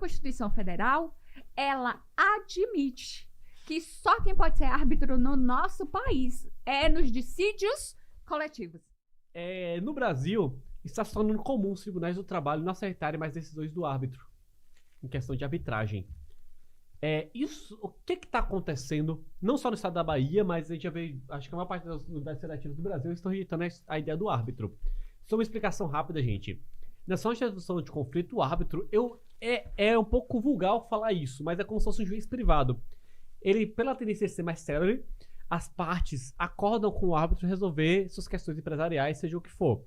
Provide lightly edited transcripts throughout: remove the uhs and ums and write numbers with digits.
Constituição Federal, ela admite que só quem pode ser árbitro no nosso país é nos dissídios coletivos. No Brasil, está se tornando comum os tribunais do trabalho não aceitarem mais decisões do árbitro em questão de arbitragem. O que está acontecendo, não só no estado da Bahia, mas a gente já vê, acho que a maior parte das unidades federativas do Brasil estão rejeitando a ideia do árbitro. Só uma explicação rápida, gente. Na sua resolução de conflito, o árbitro, é um pouco vulgar falar isso, mas é como se fosse um juiz privado. Ele, pela tendência de ser mais célere, as partes acordam com o árbitro resolver suas questões empresariais, seja o que for.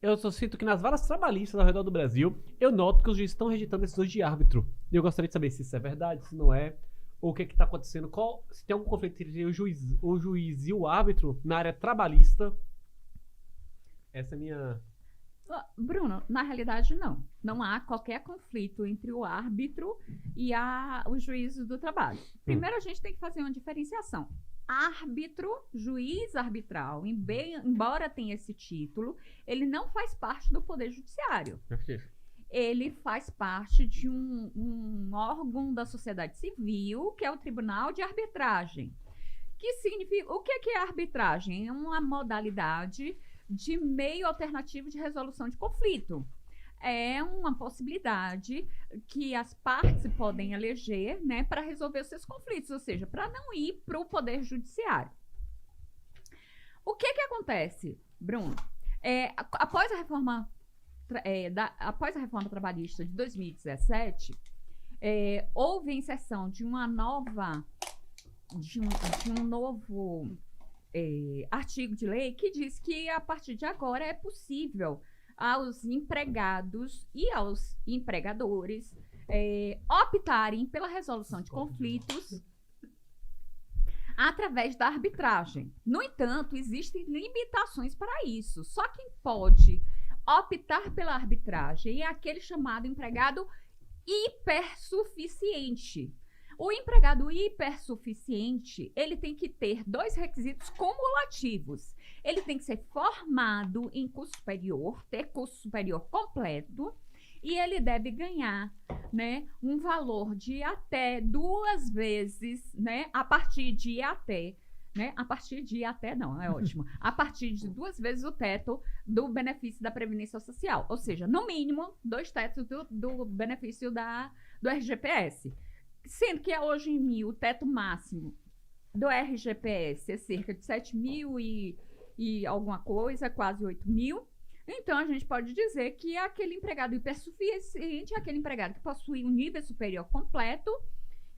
Eu só sinto que nas varas trabalhistas ao redor do Brasil, eu noto que os juízes estão rejeitando decisões de árbitro. E eu gostaria de saber se isso é verdade, se não é, ou o que está acontecendo, se tem algum conflito entre o juiz e o árbitro na área trabalhista. Essa é a minha... Bruno, na realidade não. Não há qualquer conflito entre o árbitro e o juiz do trabalho. Primeiro a gente tem que fazer uma diferenciação. Árbitro, juiz arbitral, embora tenha esse título, ele não faz parte do Poder Judiciário. Ele faz parte de um órgão da sociedade civil, que é o Tribunal de Arbitragem. Que significa, o que é arbitragem? É uma modalidade de meio alternativo de resolução de conflito. É uma possibilidade que as partes podem eleger, né, para resolver os seus conflitos, ou seja, para não ir para o Poder Judiciário. O que acontece, Bruno? Após a reforma trabalhista de 2017, houve a inserção de um novo artigo de lei que diz que a partir de agora é possível aos empregados e aos empregadores optarem pela resolução de conflitos através da arbitragem. No entanto, existem limitações para isso. Só quem pode optar pela arbitragem é aquele chamado empregado hipersuficiente. O empregado hipersuficiente, ele tem que ter 2 requisitos cumulativos. Ele tem que ser formado em curso superior, ter curso superior completo, e ele deve ganhar, né, um valor de até 2 vezes, né, a partir de 2 vezes o teto do benefício da Previdência Social. Ou seja, no mínimo, 2 tetos do benefício do RGPS. Sendo que hoje em dia o teto máximo do RGPS é cerca de 7 mil e alguma coisa, quase 8 mil. Então, a gente pode dizer que aquele empregado hipersuficiente é aquele empregado que possui um nível superior completo,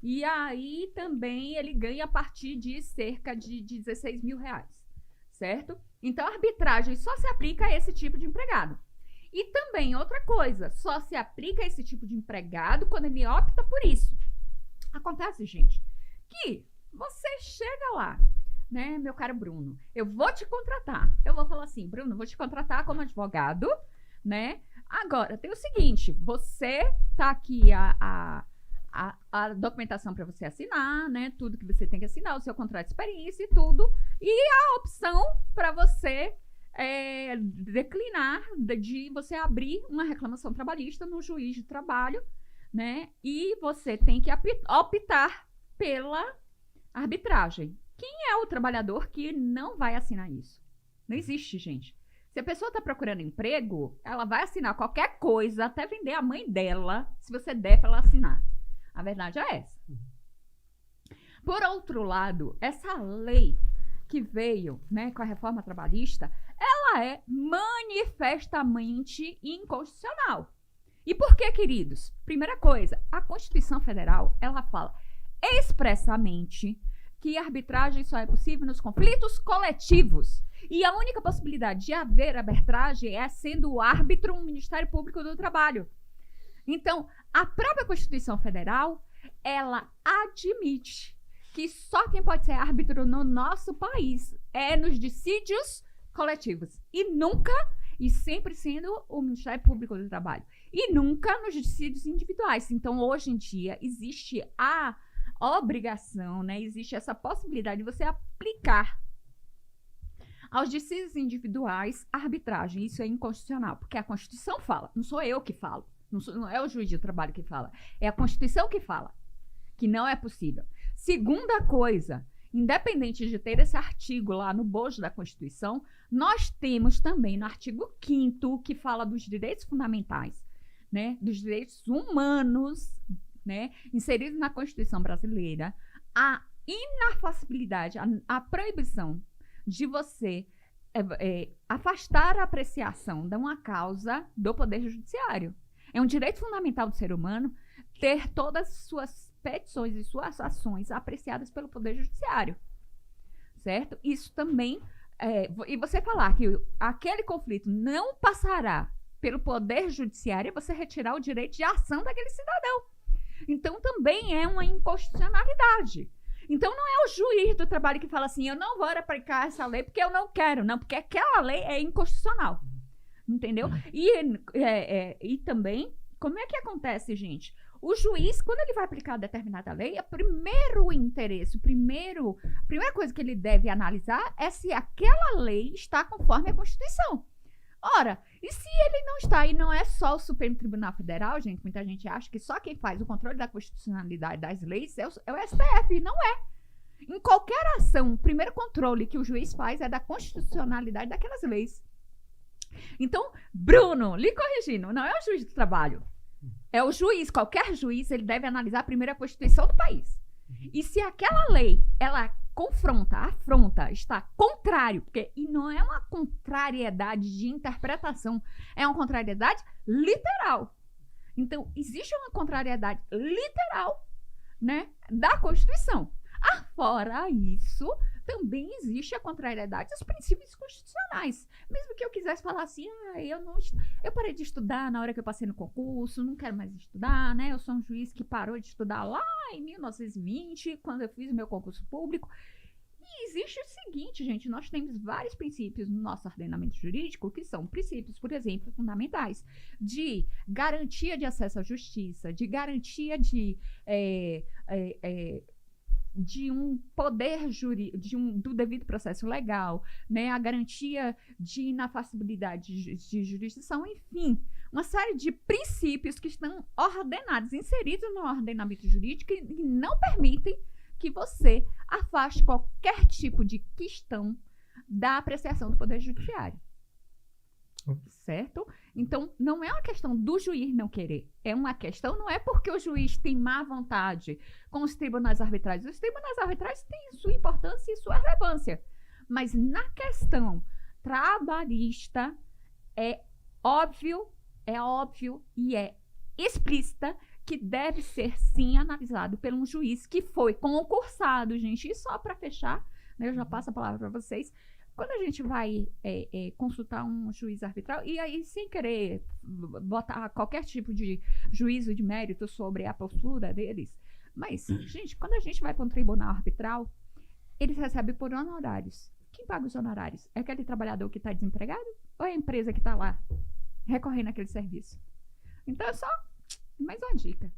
e aí também ele ganha a partir de cerca de 16 mil reais, certo? Então, a arbitragem só se aplica a esse tipo de empregado. E também, outra coisa, só se aplica a esse tipo de empregado quando ele opta por isso. Acontece, gente, que você chega lá, né, meu caro Bruno, eu vou te contratar. Eu vou falar assim, Bruno, vou te contratar como advogado, né? Agora, tem o seguinte, você tá aqui a documentação para você assinar, né? Tudo que você tem que assinar, o seu contrato de experiência e tudo. E a opção para você declinar de você abrir uma reclamação trabalhista no juiz de trabalho, né? E você tem que optar pela arbitragem. Quem é o trabalhador que não vai assinar isso? Não existe, gente. Se a pessoa está procurando emprego, ela vai assinar qualquer coisa, até vender a mãe dela, se você der para ela assinar. A verdade é essa. Por outro lado, essa lei que veio, né, com a reforma trabalhista, ela é manifestamente inconstitucional. E por que, queridos? Primeira coisa, a Constituição Federal, ela fala expressamente que a arbitragem só é possível nos conflitos coletivos. E a única possibilidade de haver arbitragem é sendo o árbitro um Ministério Público do Trabalho. Então, a própria Constituição Federal, ela admite que só quem pode ser árbitro no nosso país é nos dissídios coletivos. E sempre sendo o Ministério Público do Trabalho. E nunca nos dissídios individuais. Então, hoje em dia, existe a obrigação, né? Existe essa possibilidade de você aplicar aos dissídios individuais a arbitragem. Isso é inconstitucional, porque a Constituição fala, não sou eu que falo. Não é o juiz de trabalho que fala. É a Constituição que fala que não é possível. Segunda coisa, independente de ter esse artigo lá no bojo da Constituição, nós temos também no artigo 5º, que fala dos direitos fundamentais, né, dos direitos humanos, né, inseridos na Constituição brasileira, a inafabilidade, a proibição de você afastar a apreciação de uma causa do Poder Judiciário. É um direito fundamental do ser humano ter todas as suas petições e suas ações apreciadas pelo Poder Judiciário, certo? Isso também, e você falar que aquele conflito não passará pelo Poder Judiciário, é você retirar o direito de ação daquele cidadão. Então, também é uma inconstitucionalidade. Então, não é o juiz do trabalho que fala assim, eu não vou aplicar essa lei porque eu não quero, não, porque aquela lei é inconstitucional. Entendeu? E também, como é que acontece, gente? O juiz, quando ele vai aplicar determinada lei, o primeiro interesse, a primeira coisa que ele deve analisar é se aquela lei está conforme a Constituição. Ora, e se ele não está, e não é só o Supremo Tribunal Federal, gente, muita gente acha que só quem faz o controle da constitucionalidade das leis é o STF, e não é. Em qualquer ação, o primeiro controle que o juiz faz é da constitucionalidade daquelas leis. Então, Bruno, lhe corrigindo, não é o juiz do trabalho, é o juiz, qualquer juiz, ele deve analisar primeiro a Constituição do país. E se aquela lei, ela afronta, está contrário, e não é uma contrariedade de interpretação, é uma contrariedade literal. Então, existe uma contrariedade literal, né, da Constituição. Fora isso, também existe a contrariedade dos princípios constitucionais. Mesmo que eu quisesse falar assim, eu parei de estudar na hora que eu passei no concurso, não quero mais estudar, né? Eu sou um juiz que parou de estudar lá em 1920, quando eu fiz o meu concurso público. E existe o seguinte, gente, nós temos vários princípios no nosso ordenamento jurídico, que são princípios, por exemplo, fundamentais, de garantia de acesso à justiça, de garantia de um poder do devido processo legal, né, a garantia de inafabilidade de jurisdição, enfim, uma série de princípios que estão ordenados, inseridos no ordenamento jurídico e não permitem que você afaste qualquer tipo de questão da apreciação do Poder Judiciário. Certo? Então, não é uma questão do juiz não querer. É uma questão, não é porque o juiz tem má vontade com os tribunais arbitrais. Os tribunais arbitrais têm sua importância e sua relevância. Mas na questão trabalhista, é óbvio e é explícita que deve ser, sim, analisado por um juiz que foi concursado, gente. E só para fechar, né, eu já passo a palavra para vocês. Quando a gente vai consultar um juiz arbitral, e aí sem querer botar qualquer tipo de juízo de mérito sobre a postura deles, mas, gente, quando a gente vai para um tribunal arbitral, eles recebem por honorários. Quem paga os honorários? É aquele trabalhador que está desempregado? Ou é a empresa que está lá recorrendo àquele serviço? Então é só mais uma dica.